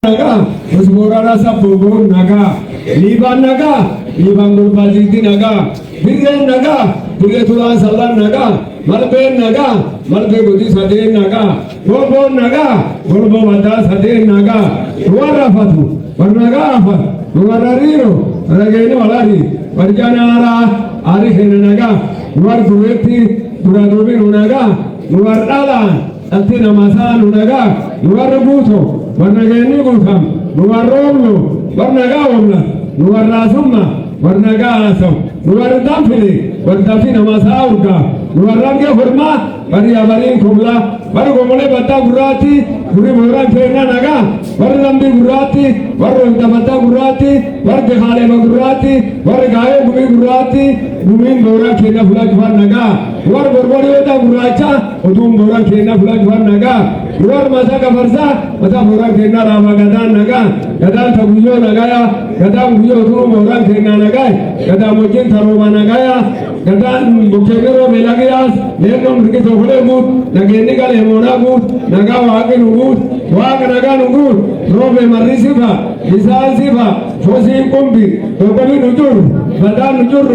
naga, Usmurara Sapugun naga, Liban naga, Liban Gulpajiti naga, Birgen naga, Birgetulan Salan naga, Malben naga, Malbe Budi Sade naga, Bobo naga, Bobo Mata Sade naga, Warafatu, Warnaga Afat, Warariro, Rageni Walari, Warjanara, Arihen naga, War Dueti, Duradobi naga, Wardala, Atina Masa naga, Warabuto, Warnageni Gutam, Nuaromno, Warnagawamna, Nuarasumna, Warnagasam, Nuardafini, Wardafina Masaurka, Nuaranga Forma, Variavarin Kumla, Vargomole Bata Gurati, Guribura Fena Naga, Varlambi Gurati, Varundamata Gurati, Vargehale Gurati, Vargaya Gumi Gurati, Gumin Bora Kena Fulajvan Naga, Warborota Guracha, Udum Bora Kena Fulajvan Naga, War Masaka Farsa, Mata Bora Kena Ramagadan Naga, Gadan Tabuyo Nagaya, Gadan Buyo Bora Kena Nagai, Gadan Mojin Taroma Nagaya, Gadan Bukemero Melagias, Lenon Rikito Hulebut, Nagenigal Hemonabut, Nagawa Agenubut, Wag Naganubut, Robe Marisiva, Isal Siva, Fosi Kumbi, Tokali Nujur, Badan Nujur,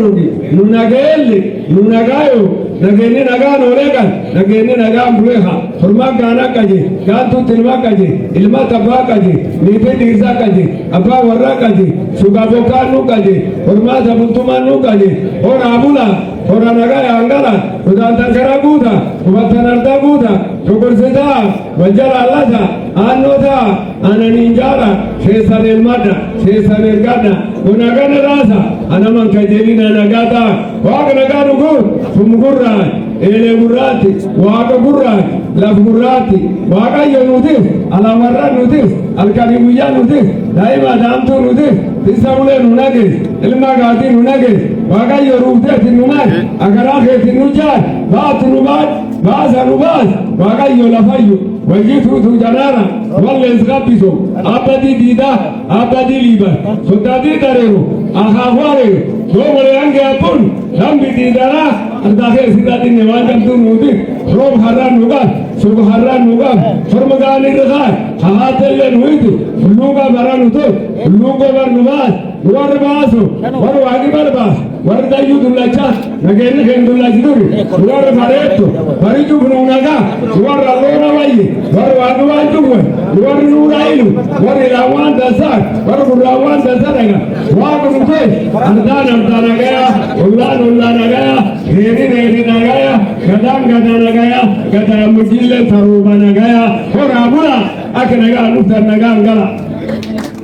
Nunageli, Nunagayo, Nageni Nagan Oregan, Nageni Nagan Bueha, Forma Gana Kaji, Gantu Tilma Kaji, Ilma Taba Kaji, Nipe Dirza Kaji, Abba Warra Kaji, Sugaboka Nukaji, Forma Zabutuma Nukaji, Or Abula, Oranaga Angara, Udantara Buddha, Ubatanarda Buddha, Tokursida, Vajara Lada, Anoda, Ananinjara, Cesare Mada, Cesare Gada, Unagana Rasa, Anamanka Jelina Nagata, Waganagarugu, Fumugura, Ele Gurati, Waga Gurati, Lav Gurati, Waga Yanutis, Alamara Nutis, Alkalimuya Nutis, Daima Damtu Nutis, Tisamule Nunagis, Ilmagati Nunagis, Waga Yorute Tinumar, Agarahe Tinujar, Batunubat, Bazarubas, Waga Yolafayu, Wajitu to Janara, Wales Rapiso, Abadi Dida, Abadi Liba, Sotadi Darero, Ahaware, Romange Apun, Lambi Didara, and the Hesitat in the Wandam to Nudi, Rom Haran Nuga, Subharan Nuga, Formagani Raha, Hahatel and Widi, Luga Baranuto, Luga Barnubas, Warbasu, Warwagi Barbas, Warda Yudulacha, again Hendulajuri, War Bareto, Paritu Nunaga, War Alora Vai, Warwagu, War Nurailu, War Ilawan Dasar, War Urawan Dasaraga, Wagu, Andan Danagaya, Ulan Ulanagaya, Redi Nagaya, Gadam Gadanagaya, Gadamujile Tarubanagaya, Or Abura, Akanaga, Lutanagangala.